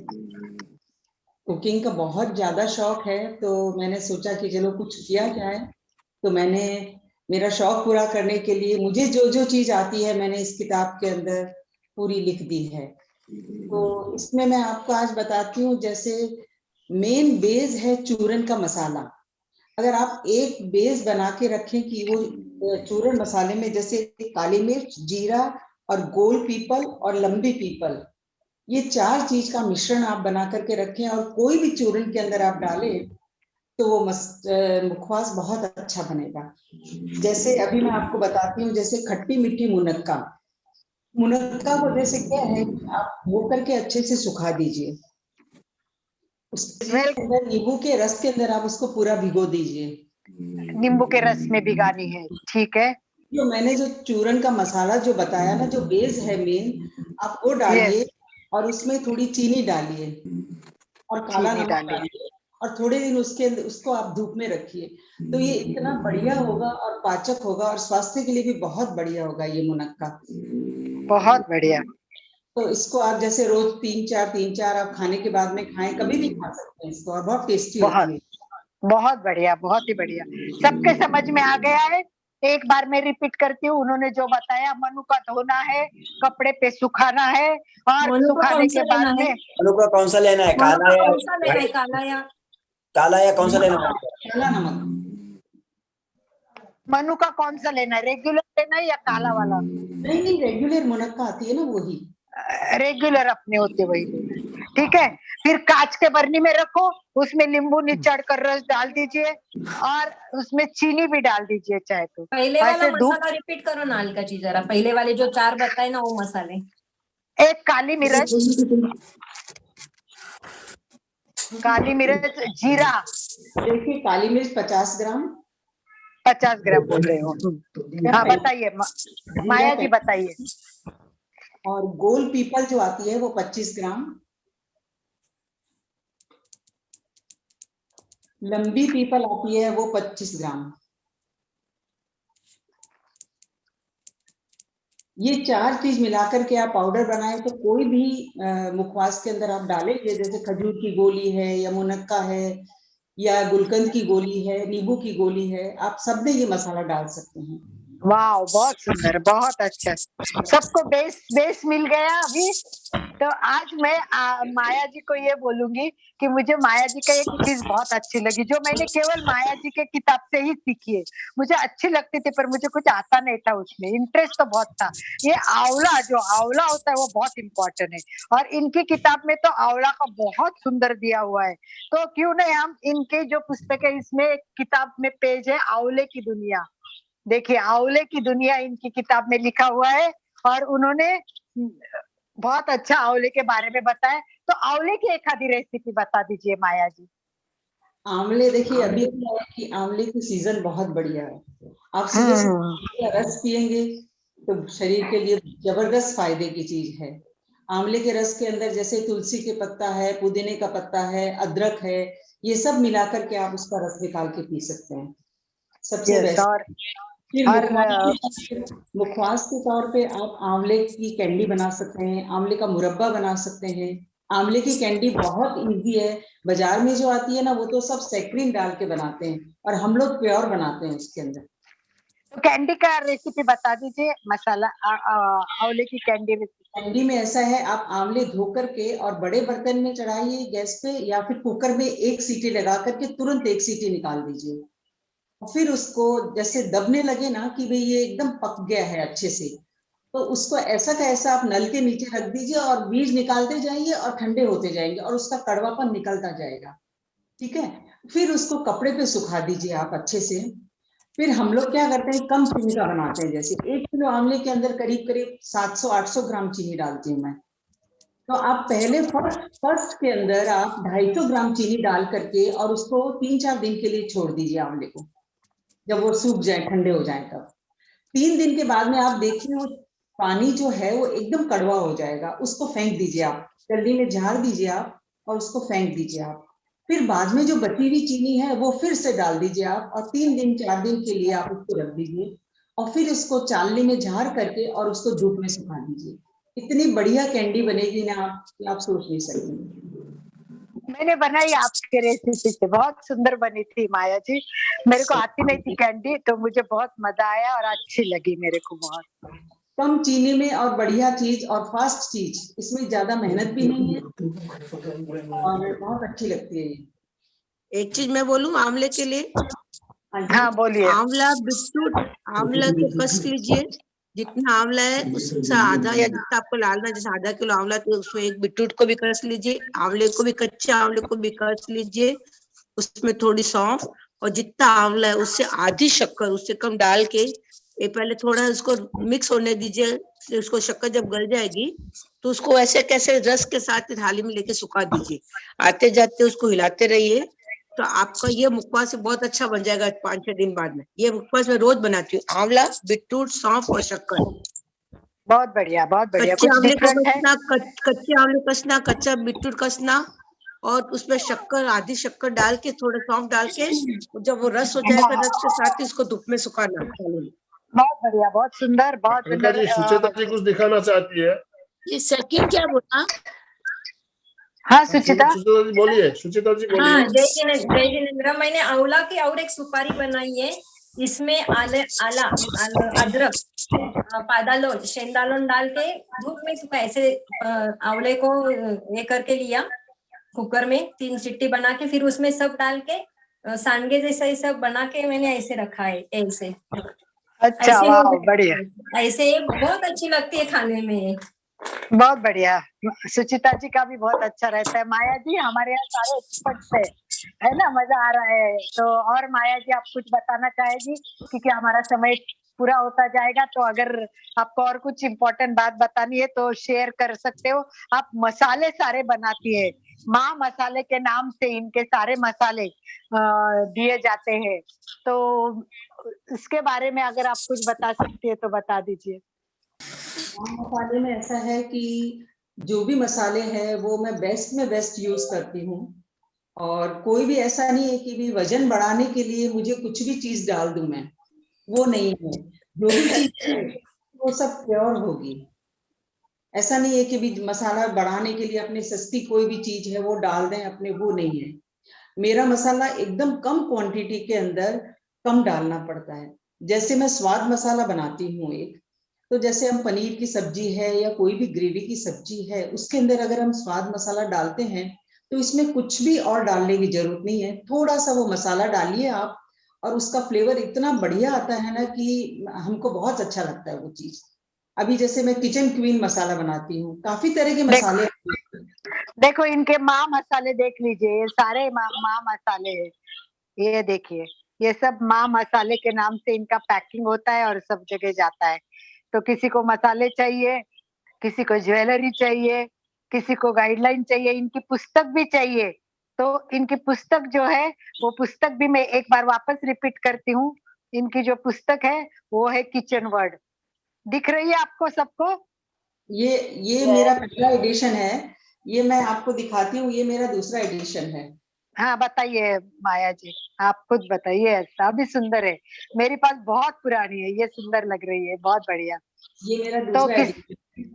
कुकिंग का बहुत ज्यादा शौक है, तो मैंने सोचा कि चलो कुछ किया जाए। तो मैंने मेरा शौक पूरा करने के लिए मुझे जो जो चीज आती है मैंने इस किताब के अंदर पूरी लिख दी है। तो इसमें मैं आपको आज बताती हूँ, जैसे मेन बेस है चूरन का मसाला। अगर आप एक बेस बना के रखें कि वो चूरन मसाले में जैसे काली मिर्च, जीरा और गोल पीपल और लंबी पीपल, ये 4 चीज का मिश्रण आप बना करके रखें और कोई भी चूरन के अंदर आप डालें तो वो मुखवास बहुत अच्छा बनेगा। जैसे अभी मैं आपको बताती हूँ, जैसे खट्टी मीठी मुनक्का। मुनक्का को जैसे क्या है, आप धो करके अच्छे से सुखा दीजिए, उसके अंदर नींबू के रस के अंदर आप उसको पूरा भिगो दीजिए। नींबू के रस में भिगानी है, ठीक है। जो मैंने जो चूरन का मसाला जो बताया ना, जो बेस है मेन, आप वो डालिए और उसमें थोड़ी चीनी डालिए और काला चीनी नमक डालिए। डालिए और थोड़े दिन उसको आप धूप में रखिए। तो ये इतना बढ़िया होगा और पाचक होगा और स्वास्थ्य के लिए भी बहुत बढ़िया होगा ये मुनक्का। बहुत बढ़िया। तो इसको आप जैसे रोज 3-4 आप खाने के बाद में खाएं, कभी भी खा सकते हैं इसको, और बहुत टेस्टी बहुत होती है। बहुत बढ़िया, बहुत ही बढ़िया। सबके समझ में आ गया है। एक बार मैं रिपीट करती हूँ, उन्होंने जो बताया, मनु का धोना है, कपड़े पे सुखाना है, और मनु का सुखाने कौन के सा लेना बाद है? में मनु का कौन सा लेना है, मनु काला का या कौन सा लेना है, काला या कौन सा लेना है? काला नमक। मनु का कौन सा लेना है, रेगुलर लेना है या काला वाला? नहीं, रेगुलर मुनक्का आती है ना, वही रेगुलर अपने होते वही लेना है, ठीक है। फिर कांच के बरनी में रखो, उसमें नींबू निचोड़ कर रस डाल दीजिए, और उसमें चीनी भी डाल दीजिए चाहे तो। पहले वाला ऐसे धूप, मसाला रिपीट करो ना अलका जी जरा, पहले वाले जो 4 बताए ना वो मसाले। एक काली मिर्च, जीरा। देखिए, काली मिर्च 50 ग्राम, 50 ग्राम बोल रहे हो? हाँ बताइए माया जी, बताइए। और गोल पीपल जो आती है वो 25 ग्राम, लंबी पीपल आती है वो 25 ग्राम। ये 4 चीज मिलाकर के आप पाउडर बनाए, तो कोई भी मुखवास के अंदर आप डालेंगे, जैसे खजूर की गोली है या मुनक्का है या गुलकंद की गोली है, नींबू की गोली है, आप सब में ये मसाला डाल सकते हैं। वाह, बहुत सुंदर, बहुत अच्छा। सबको बेस मिल गया अभी। तो आज मैं माया जी को ये बोलूंगी कि मुझे माया जी का एक चीज बहुत अच्छी लगी, जो मैंने केवल माया जी के किताब से ही सीखी है। मुझे अच्छी लगती थी पर मुझे कुछ आता नहीं था उसमें, इंटरेस्ट तो बहुत था। ये आंवला, जो आंवला होता है वो बहुत इंपॉर्टेंट है, और इनकी किताब में तो आंवला का बहुत सुंदर दिया हुआ है। तो क्यों नहीं हम इनके जो पुस्तक है, इसमें एक किताब में पेज है आंवले की दुनिया। देखिए, आंवले की दुनिया इनकी किताब में लिखा हुआ है, और उन्होंने बहुत अच्छा आंवले के बारे में बताया। तो आंवले की एक आधी रेसिपी बता दीजिए माया जी। आंवले देखिए, अभी क्या है कि आंवले की सीजन बहुत बढ़िया है। आप सुबह सुबह रस पियेंगे तो शरीर के लिए जबरदस्त फायदे की चीज है। आंवले के रस के अंदर जैसे तुलसी के पत्ता है, पुदीने का पत्ता है, अदरक है, ये सब मिलाकर के आप उसका रस निकाल के पी सकते हैं, सबसे यस, बेस्ट। फिर और मुखवास के तौर पे आप आंवले की कैंडी बना सकते हैं, आंवले का मुरब्बा बना सकते हैं। आंवले की कैंडी बहुत इजी है। बाजार में जो आती है ना, वो तो सब सैक्रिन डाल के बनाते हैं, और हम लोग प्योर बनाते हैं उसके अंदर। तो कैंडी का रेसिपी बता दीजिए, मसाला आंवले की कैंडी रेसिपी। कैंडी में ऐसा है, आप आंवले धो करके और बड़े बर्तन में चढ़ाइए गैस पे, या फिर कुकर में एक सीटी लगा करके तुरंत एक सीटी निकाल दीजिए। फिर उसको जैसे दबने लगे ना कि भाई ये एकदम पक गया है अच्छे से, तो उसको ऐसा का ऐसा आप नल के नीचे रख दीजिए, और बीज निकालते जाइए और ठंडे होते जाएंगे, और उसका कड़वापन निकलता जाएगा। ठीक है। फिर उसको कपड़े पे सुखा दीजिए आप अच्छे से। फिर हम लोग क्या करते हैं, कम चीनी का बनाते हैं। जैसे 1 किलो आंवले के अंदर करीब करीब 700-800 ग्राम चीनी डालती हूँ मैं। तो आप पहले फर्स्ट के अंदर आप 250 ग्राम चीनी डाल करके, और उसको 3-4 दिन के लिए छोड़ दीजिए आंवले को। जब वो सूख जाए, ठंडे हो जाए, तब 3 दिन के बाद में आप देखिए वो पानी जो है वो एकदम कड़वा हो जाएगा, उसको फेंक दीजिए आप, चल्ली में झाड़ दीजिए आप, और उसको फेंक दीजिए आप। फिर बाद में जो बची हुई चीनी है वो फिर से डाल दीजिए आप, और 3-4 दिन के लिए आप उसको रख दीजिए, और फिर उसको चालनी में झाड़ करके और उसको धूप में सुखा दीजिए। इतनी बढ़िया कैंडी बनेगी ना आप सोच नहीं सकते। मैंने बनाई आपके रेसिपी से, बहुत सुंदर बनी थी माया जी। मेरे को आती नहीं थी कैंडी, तो मुझे बहुत मजा आया और अच्छी लगी मेरे को बहुत। कम चीनी में और बढ़िया चीज और फास्ट चीज, इसमें ज्यादा मेहनत भी नहीं है, और बहुत अच्छी लगती है ये। एक चीज मैं बोलूं आंवले के लिए, हाँ, बोलिए। आंवला बीटरूट, आंवला को कस लीजिए, जितना आंवला है उससे आधा, या जितना आपको डालना, जैसे आधा किलो आंवला तो उसमें एक बीटरूट को भी कस लीजिए, आंवले को भी, कच्चे आंवले को भी कस लीजिए, उसमें थोड़ी सौंफ, और जितना आंवला है उससे आधी शक्कर, उससे कम डाल के ये पहले थोड़ा उसको मिक्स होने दीजिए। उसको शक्कर जब गल जाएगी तो उसको ऐसे कैसे रस के साथ थाली में लेके सुखा दीजिए, आते जाते उसको हिलाते रहिए, तो आपका ये मुखवास बहुत अच्छा बन जाएगा 5-6 दिन बाद में। ये मुखवास मैं रोज बनाती हूँ, आंवला, बीटरूट, सौंफ और शक्कर। बहुत बढ़िया, बहुत बढ़िया। कच्चे कुछ आंवले को डिफरेंट है। कसना, कच्चे आंवले कसना, कच्चा बीटरूट कसना, और उसमें शक्कर, आधी शक्कर डाल के, थोड़ा सौंफ डाल के, जब वो रस हो जाएगा रस के साथ ही उसको धूप में सुखाना। बहुत बढ़िया, बहुत सुंदर, बहुत अलका सुंदर। जी, सुचेता जी कुछ दिखाना चाहती है। ये सेकंड क्या बोला? हाँ, सुचिता। सुचेता जी बोलिए, सुचेता जी बोलिए। हाँ, जय जिनेन्द्र। मैंने आंवला की और एक सुपारी बनाई है। इसमें आला, अदरक, पादालोन, शेंदालोन डाल के धूप में सुखा, ऐसे आंवले को ये करके लिया, कुकर में 3 सीटी बना के, फिर उसमें सब डाल के सांडगे जैसा ही सब बना के मैंने ऐसे रखा है, ऐसे अच्छा, ऐसे वाह, हो बढ़िया, ऐसे बहुत अच्छी लगती है खाने में। बहुत बढ़िया। सुचिता जी का भी बहुत अच्छा रहता है। माया जी, हमारे यहाँ सारे एक्सपर्ट्स है ना, मजा आ रहा है। तो और माया जी, आप कुछ बताना चाहेगी, क्योंकि हमारा समय पूरा होता जाएगा। तो अगर आपको और कुछ इम्पोर्टेंट बात बतानी है तो शेयर कर सकते हो। आप मसाले सारे बनाती है, माँ मसाले के नाम से इनके सारे मसाले दिए जाते हैं। तो इसके बारे में अगर आप कुछ बता सकती है तो बता दीजिए। मसाले में ऐसा है कि जो भी मसाले हैं वो मैं बेस्ट में बेस्ट यूज करती हूँ, और कोई भी ऐसा नहीं है कि भी वजन बढ़ाने के लिए मुझे कुछ भी चीज डाल दूं मैं, वो नहीं है। जो भी चीज है वो सब प्योर होगी। ऐसा नहीं है कि भी मसाला बढ़ाने के लिए अपने सस्ती कोई भी चीज है वो डाल दें अपने, वो नहीं है। मेरा मसाला एकदम कम क्वांटिटी के अंदर कम डालना पड़ता है। जैसे मैं स्वाद मसाला बनाती हूँ एक, तो जैसे हम पनीर की सब्जी है या कोई भी ग्रेवी की सब्जी है, उसके अंदर अगर हम स्वाद मसाला डालते हैं तो इसमें कुछ भी और डालने की जरूरत नहीं है, थोड़ा सा वो मसाला डालिए आप, और उसका फ्लेवर इतना बढ़िया आता है ना कि हमको बहुत अच्छा लगता है वो चीज। अभी जैसे मैं किचन क्वीन मसाला बनाती हूँ, काफी तरह के मसाले। देखो इनके माँ मसाले देख लीजिए, ये सारे माँ मसाले हैं। ये देखिए, ये सब माँ मसाले के नाम से इनका पैकिंग होता है और सब जगह जाता है। तो किसी को मसाले चाहिए, किसी को ज्वेलरी चाहिए, किसी को गाइडलाइन चाहिए, इनकी पुस्तक भी चाहिए। तो इनकी पुस्तक जो है, वो पुस्तक भी मैं एक बार वापस रिपीट करती हूँ। इनकी जो पुस्तक है वो है किचन वर्ड। दिख रही है आपको सबको? ये मेरा पहला एडिशन है, ये मैं आपको दिखाती हूँ, ये मेरा दूसरा एडिशन है। हाँ बताइए माया जी, आप खुद बताइए। ऐसा भी सुंदर है, मेरे पास बहुत पुरानी है, ये सुंदर लग रही है, बहुत बढ़िया। ये मेरा तो दूसरा एडिशन।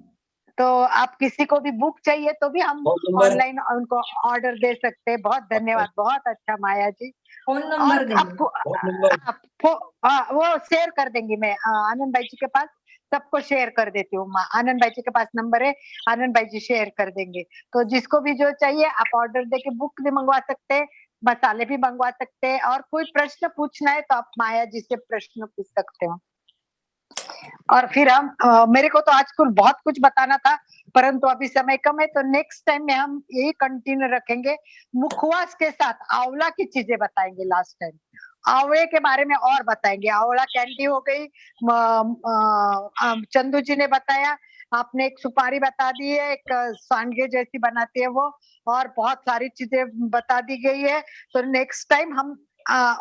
तो आप किसी को भी बुक चाहिए तो भी हम फोन नंबर ऑनलाइन उनको ऑर्डर दे सकते हैं। बहुत धन्यवाद, बहुत अच्छा माया जी। फोन और नंबर देंगे। आपको फोन नंबर वो शेयर कर देंगी मैं आनंद भाई जी के पास, सबको शेयर कर देती हूँ। आनंद भाई जी के पास नंबर है, आनंद भाई जी शेयर कर देंगे। तो जिसको भी जो चाहिए आप ऑर्डर देके बुक भी मंगवा सकते हैं, मसाले भी मंगवा सकते हैं, और कोई प्रश्न पूछना है तो आप माया जी से प्रश्न पूछ सकते हो। और फिर हम मेरे को तो आजकल बहुत कुछ बताना था, परंतु अभी समय कम है, तो नेक्स्ट टाइम में हम यही कंटिन्यू रखेंगे। मुखवास के साथ आंवला की चीजें बताएंगे। लास्ट टाइम आंवले के बारे में और बताएंगे। आंवला कैंडी हो गई, चंदू जी ने बताया, आपने एक सुपारी बता दी है, एक सांडगे जैसी बनाती है वो, और बहुत सारी चीजें बता दी गई है। तो नेक्स्ट टाइम हम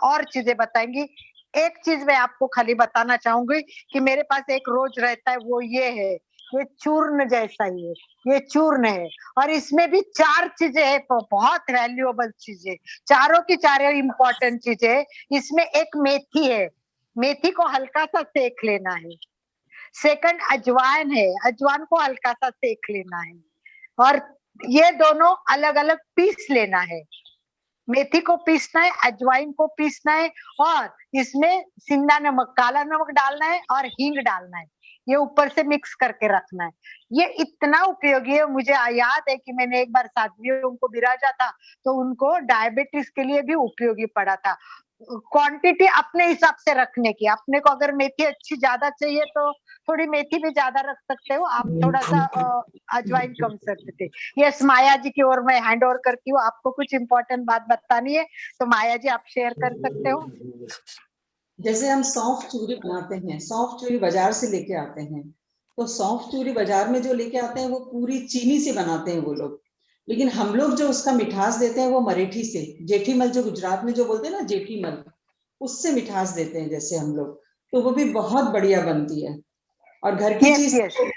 और चीजें बताएंगी। एक चीज मैं आपको खाली बताना चाहूंगी कि मेरे पास एक रोज रहता है, वो ये है, ये चूर्ण जैसा ही है, ये चूर्ण है, और इसमें भी 4 चीजें है, बहुत वैल्यूएबल चीजें, चारों की चारों इंपॉर्टेंट चीजें है। इसमें एक मेथी है, मेथी को हल्का सा सेक लेना है। सेकंड अजवाइन है, अजवाइन को हल्का सा सेक लेना है, और ये दोनों अलग अलग पीस लेना है। मेथी को पीसना है, अजवाइन को पीसना है, और इसमें सिंधा नमक, काला नमक डालना है, और हींग डालना है। ये ऊपर से मिक्स करके रखना है। ये इतना उपयोगी है। मुझे याद है कि मैंने एक बार साध्वियों को बिराजा था, तो उनको डायबिटीज के लिए भी उपयोगी पड़ा था। क्वांटिटी अपने हिसाब से रखने की, अपने को अगर मेथी अच्छी ज्यादा चाहिए तो थोड़ी मेथी भी ज्यादा रख सकते हो आप, थोड़ा सा अजवाइन कम कर सकते थे। यस, माया जी की ओर मैं हैंड ओवर करती हूँ। आपको कुछ इम्पोर्टेंट बात बतानी है तो माया जी आप शेयर कर सकते हो। जैसे हम सौंफ चूरी बनाते हैं, सौंफ चूरी बाजार से लेके आते हैं, तो सौंफ चूरी बाजार में जो लेके आते हैं वो पूरी चीनी से बनाते हैं वो लोग, लेकिन हम लोग जो उसका मिठास देते हैं वो मरेठी से, जेठीमल, जो गुजरात में जो बोलते हैं ना जेठीमल, उससे मिठास देते हैं जैसे हम लोग, तो वो भी बहुत बढ़िया बनती है, और घर की चीज तो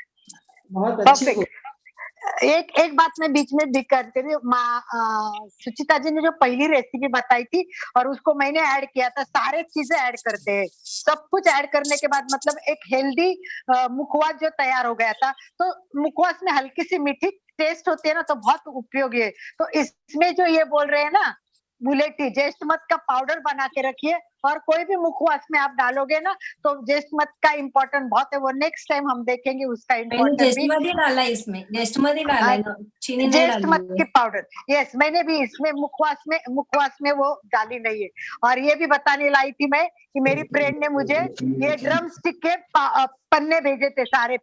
बहुत अच्छी होती है। एक बात मैं बीच में भी करती हूँ। सुचिता जी ने जो पहली रेसिपी बताई थी और उसको मैंने ऐड किया था, सारे चीजें ऐड करते हैं, सब कुछ ऐड करने के बाद मतलब एक हेल्दी मुखवास जो तैयार हो गया था। तो मुखवास में हल्की सी मीठी टेस्ट होती है ना, तो बहुत उपयोगी है। तो इसमें जो ये बोल रहे हैं ना, मुलेठी ज्येष्ठ मध का पाउडर बना के रखिए, और कोई भी मुखवास में आप डालोगे ना तो ज्येष्ठ मध का इम्पोर्टेंट बहुत है। वो नेक्स्ट टाइम हम देखेंगे उसका मैंने इम्पोर्टेंट भी। जेस्टमधी डाला है, इसमें जेस्टमधी डाला है, चीनी नहीं ज्येष्ठ डाली मध की है। पाउडर, यस, मैंने भी इसमें मुखवास में वो डाली नहीं है। और ये भी बताने लाई थी मैं कि मेरी फ्रेंड ने मुझे ये ड्रम स्टिक के पन्ने भेजे थे, सारे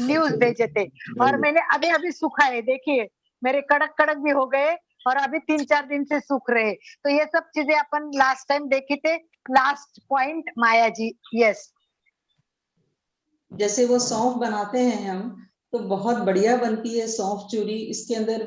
न्यूज भेजे थे, और मैंने अभी अभी सूखा है, देखिए मेरे कड़क कड़क भी हो गए, और अभी 3-4 दिन से सूख रहे। तो ये सब चीजें अपन लास्ट टाइम देखी थे। लास्ट पॉइंट माया जी, यस। जैसे वो सौंफ बनाते हैं हम, तो बहुत बढ़िया बनती है सौंफ चूरी। इसके अंदर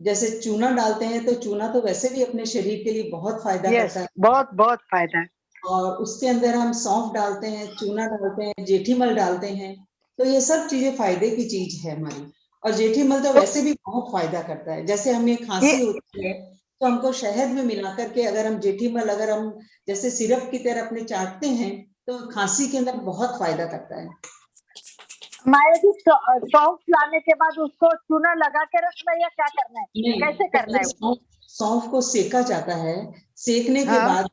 जैसे चूना डालते हैं, तो चूना तो वैसे भी अपने शरीर के लिए बहुत फायदा करता है, बहुत बहुत फायदा है। और उसके अंदर हम सौंफ डालते हैं, चूना डालते हैं, जेठीमल डालते हैं, तो ये सब चीजें फायदे की चीज है हमारी। और जेठीमल तो वैसे भी बहुत फायदा करता है। जैसे हमें खांसी होती है तो हमको शहद में मिला करके अगर हम जेठीमल, अगर हम जैसे सिरप की तरह अपने चाटते हैं, तो खांसी के अंदर बहुत फायदा करता है। माया जी, सौंफ लाने के बाद उसको चूना लगा के रखना है या क्या करना है, कैसे करना है? सौंफ को सेका जाता है। सेकने के हाँ। बाद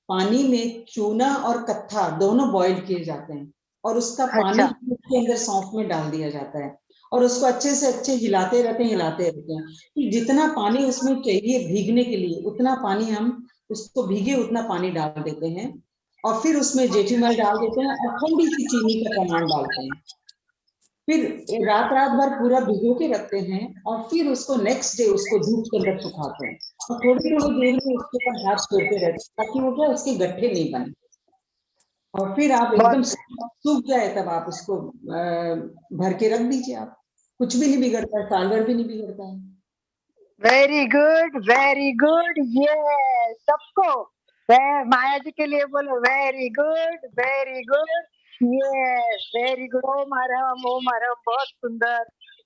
पानी में चूना और कत्था दोनों बॉईल किए जाते हैं और उसका पानी अच्छा। उसके अंदर सौंफ में डाल दिया जाता है और उसको अच्छे से अच्छे हिलाते रहते हैं कि जितना पानी उसमें चाहिए भीगने के लिए उतना पानी हम उसको भीगे उतना पानी डाल देते हैं और फिर उसमें जेठीमल डाल देते हैं और थोड़ी सी चीनी का प्रमाण डालते हैं। फिर रात रात भर पूरा भिगो के रखते हैं और फिर उसको नेक्स्ट डे उसको धूप के अंदर सुखाते हैं और थोड़ी थोड़ी देर में उसके ऊपर हाथ छोड़ते रहते हैं ताकि वो क्या उसके गट्ठे नहीं बने। और फिर आप एकदम सूख जाए तब आप उसको भर के रख दीजिए। आप कुछ भी नहीं बिगड़ता है, साल भर भी नहीं बिगड़ता है। वेरी गुड ये सबको माया जी के लिए बोलो वेरी गुड ये वेरी गुड। ओम हरम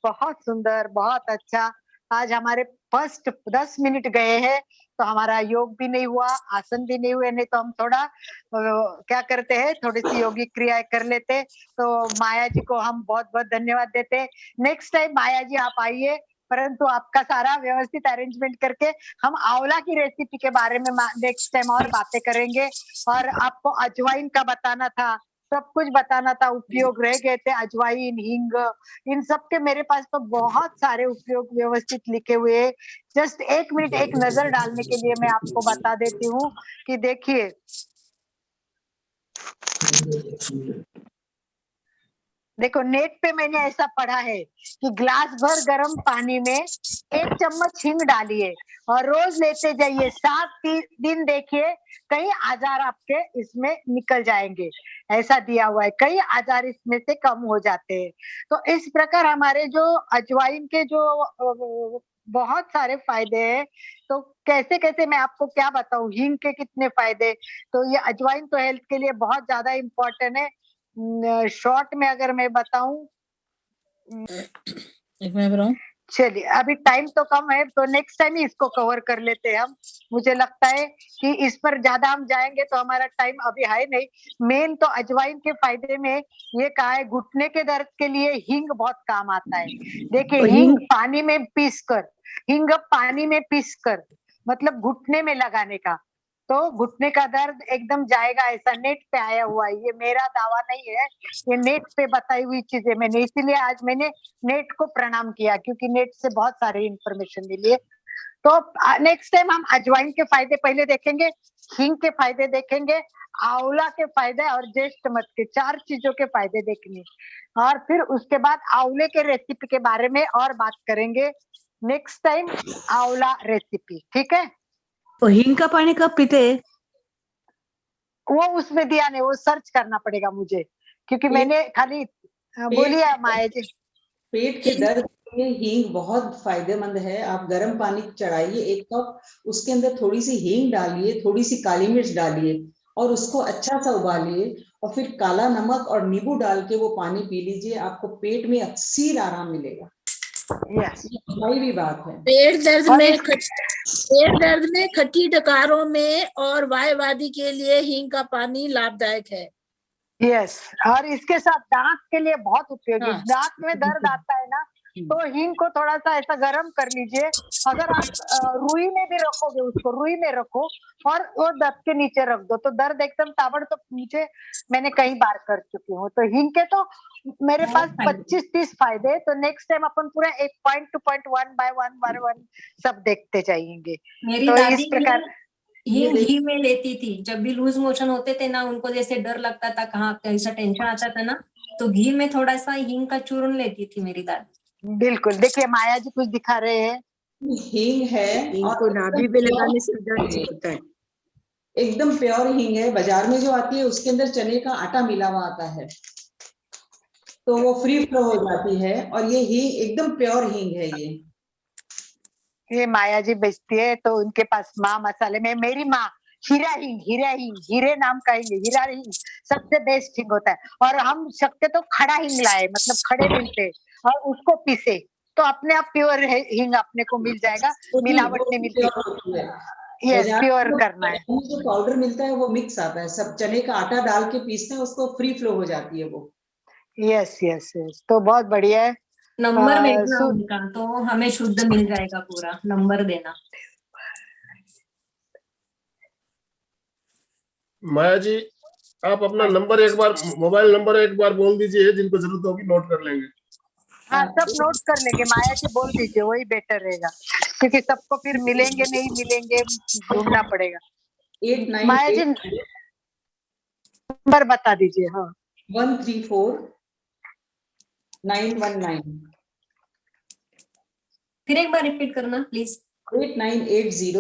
बहुत सुंदर बहुत अच्छा। आज हमारे फर्स्ट 10 मिनट गए हैं तो हमारा योग भी नहीं हुआ, आसन भी नहीं हुए, नहीं तो हम थोड़ा क्या करते हैं थोड़ी सी योगिक क्रियाएं कर लेते। तो माया जी को हम बहुत बहुत धन्यवाद देते। नेक्स्ट टाइम माया जी आप आइए, परंतु आपका सारा व्यवस्थित अरेंजमेंट करके हम आंवला की रेसिपी के बारे में नेक्स्ट टाइम और बातें करेंगे। और आपको अजवाइन का बताना था, सब कुछ बताना था, उपयोग रह गए थे अजवाइन हींग इन सब के मेरे पास तो बहुत सारे उपयोग व्यवस्थित लिखे हुए। जस्ट 1 मिनट एक नजर डालने के लिए मैं आपको बता देती हूँ कि देखिए देखो नेट पे मैंने ऐसा पढ़ा है कि ग्लास भर गर्म पानी में 1 चम्मच हींग डालिए और रोज लेते जाइए 7 दिन, देखिए कई आजार आपके इसमें निकल जाएंगे। ऐसा दिया हुआ है, कई आजार इसमें से कम हो जाते हैं। तो इस प्रकार हमारे जो अजवाइन के जो बहुत सारे फायदे हैं। तो कैसे कैसे मैं आपको क्या बताऊं हींग के कितने फायदे। तो ये अजवाइन तो हेल्थ के लिए बहुत ज्यादा इम्पोर्टेंट है। शॉर्ट में अगर मैं बताऊं, एक मैं बताऊं, चलिए अभी टाइम तो कम है तो नेक्स्ट टाइम ही इसको कवर कर लेते हैं हम। मुझे लगता है कि इस पर ज्यादा हम जाएंगे तो हमारा टाइम अभी है नहीं। मेन तो अजवाइन के फायदे में ये कहा है घुटने के दर्द के लिए हींग बहुत काम आता है। देखिए हींग पानी में पीसकर मतलब घुटने में लगाने का, तो घुटने का दर्द एकदम जाएगा। ऐसा नेट पे आया हुआ है, ये मेरा दावा नहीं है, ये नेट पे बताई हुई चीजें मैंने, इसीलिए आज मैंने नेट को प्रणाम किया क्योंकि नेट से बहुत सारी इंफॉर्मेशन मिली है। तो नेक्स्ट टाइम हम अजवाइन के फायदे पहले देखेंगे, हींग के फायदे देखेंगे, आंवला के फायदे और ज्येष्ठ मध के 4 चीजों के फायदे देखेंगे और फिर उसके बाद आंवले के रेसिपी के बारे में और बात करेंगे नेक्स्ट टाइम। आंवला रेसिपी ठीक है। तो हींग का पानी कब पीते हैं? वो उसमें दिया नहीं, वो सर्च करना पड़ेगा मुझे क्योंकि मैंने खाली बोलिए माया जी। पेट के दर्द के लिए हींग बहुत फायदेमंद है। आप गर्म पानी चढ़ाइए 1 कप, उसके अंदर थोड़ी सी हींग डालिए, थोड़ी सी काली मिर्च डालिए और उसको अच्छा सा उबालिए और फिर काला नमक और नींबू डाल के वो पानी पी लीजिए। आपको पेट में अक्सर आराम मिलेगा। यस, कोई भी बात है। पेट दर्द में खट्टी डकारों में और वायवादी के लिए हींग का पानी लाभदायक है। यस, और इसके साथ दांत के लिए बहुत उपयोगी। हाँ। दांत में दर्द आता है ना तो हींग को थोड़ा सा ऐसा गर्म कर लीजिए। अगर आप रुई में भी रखोगे, उसको रुई में रखो और वो दांत के नीचे रख दो तो दर्द एकदम ताबड़तोड़ नीचे। मैंने कई बार कर चुकी हूँ। तो हींग के तो मेरे पास 25-30 फायदे। तो नेक्स्ट टाइम अपन पूरा एक पॉइंट टू पॉइंट 1 बाय 1 सब देखते जाएंगे। मेरी तो दादी इस प्रकार हींग घी में लेती थी। जब भी लूज मोशन होते थे ना, उनको जैसे डर लगता था, कहाँ कैसा टेंशन आता था ना, तो घी में थोड़ा सा हींग का चूर्ण लेती थी मेरी दादी। बिल्कुल। देखिए माया जी कुछ दिखा रहे हैं। हींग है हींग को नाभि पे लगाने से दर्द होता है। एकदम प्योर हींग है। बाजार में जो आती है उसके अंदर चने का आटा मिला हुआ आता है तो वो फ्री फ्लो हो जाती है और ये हींग एकदम प्योर हींग है। ये माया जी बेचती है तो उनके पास माँ मसाले में मेरी माँ हीरा हींग हीरे नाम का हीरा हींग सबसे बेस्ट हींग होता है। और हम सकते तो खड़ा हींग लाए, मतलब खड़े मिलते और उसको पीसे तो अपने आप प्योर हींग अपने को मिल जाएगा, मिलावट नहीं मिलती। यस, प्योर करना है। जो पाउडर मिलता है वो मिक्स आता है, सब चने का आटा डाल के पीसते हैं उसको, फ्री फ्लो हो जाती है वो। यस यस यस, तो बहुत बढ़िया है। नंबर भेजना उनका तो हमें शुद्ध मिल जाएगा, पूरा नंबर देना। माया जी, आप अपना नंबर एक बार, मोबाइल नंबर एक बार बोल दीजिए, जिनको जरूरत होगी नोट कर लेंगे। हाँ, सब नोट कर लेंगे। माया जी बोल दीजिए, वही बेटर रहेगा, क्योंकि सबको फिर मिलेंगे नहीं मिलेंगे, ढूंढना पड़ेगा। माया जी 89 नंबर बता दीजिए। हाँ, 134 919 फिर एक बार रिपीट करना प्लीज। 8980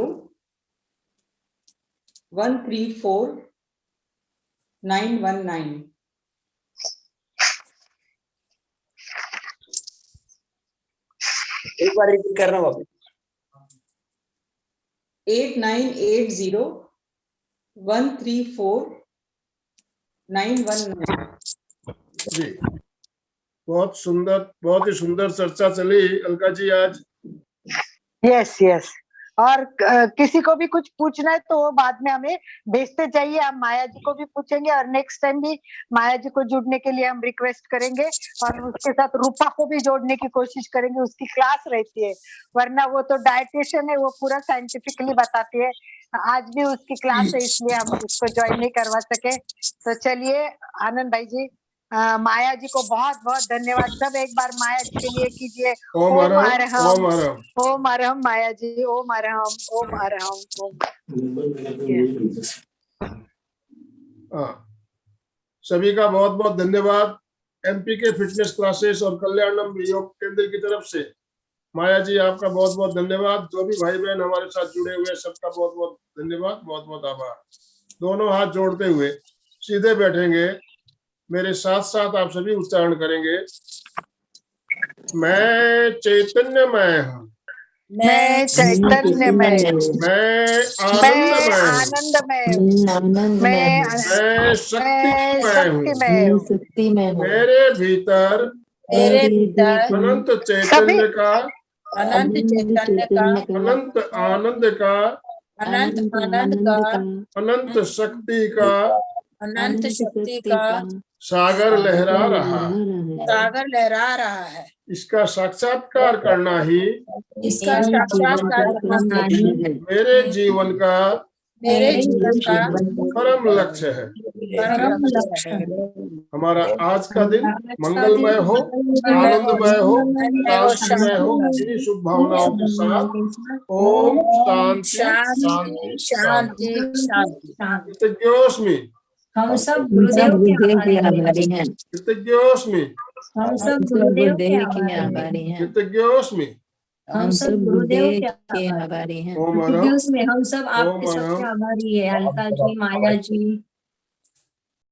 134 919। एक बार रिपीट करना बाबू। 8980 134 919। जी, बहुत सुंदर, बहुत ही सुंदर चर्चा चली अलका जी आज। Yes yes. और किसी को भी कुछ पूछना है तो वो बाद में हमें भेजते जाइए, हम माया जी को भी पूछेंगे, और नेक्स्ट टाइम भी माया जी को जुड़ने के लिए हम रिक्वेस्ट करेंगे, और उसके साथ रूपा को भी जोड़ने की कोशिश करेंगे। उसकी क्लास रहती है, वरना वो तो डायटिशियन है, वो पूरा साइंटिफिकली बताती है। आज भी उसकी क्लास है, इसलिए हम उसको ज्वाइन नहीं करवा सके। तो चलिए आनंद भाई जी, माया जी को बहुत बहुत धन्यवाद। सब एक बार माया जी के लिए कीजिए ओम ओम अरहम, अरहम, ओम अरहम। ओम अरहम। माया जी ओम अरहम, ओम अरहम, ओम। हाँ, सभी का बहुत बहुत धन्यवाद। एमपी के फिटनेस क्लासेस और कल्याणम योग केंद्र की तरफ से माया जी आपका बहुत बहुत धन्यवाद। जो भी भाई बहन हमारे साथ जुड़े हुए सबका बहुत बहुत धन्यवाद, बहुत बहुत आभार। दोनों हाथ जोड़ते हुए सीधे बैठेंगे, मेरे साथ साथ आप सभी उच्चारण करेंगे। मैं चैतन्यमय हूँ, मैं चैतन्यमय हूँ, मैं मैं आनंदमय हूँ, आनंदमय हूँ, मैं शक्तिमय हूँ। शक्तिमय हूँ। मेरे भीतर मेरे भीतर अनंत सभी चैतन्य का, अनंत चैतन्य का, अनंत आनंद का, अनंत आनंद का, अनंत शक्ति का अनंत शक्ति का सागर लहरा रहा है। सागर लहरा रहा है। इसका साक्षात्कार करना ही इसका साक्षात्कार करना मेरे जीवन का मेरे जीवन का परम लक्ष्य है। परम लक्ष्य है। हमारा आज का दिन मंगलमय हो, आनंदमय हो, शांतिमय हो। इन्हीं शुभ भावनाओं के साथ ओम शांति शांति शांति शांति शांति। शांति। कृतज्ञोस्मि, हम सब गुरुदेव के आभारी हैं। कृतज्ञोस्मि, हम सब गुरुदेव के आभारी हैं। कृतज्ञोस्मि। हम सब गुरुदेव के आभारी हैं। ओम अरहम, में हम सब आपके ओम सबके अरहम, आभारी है। अलका जी, माया जी,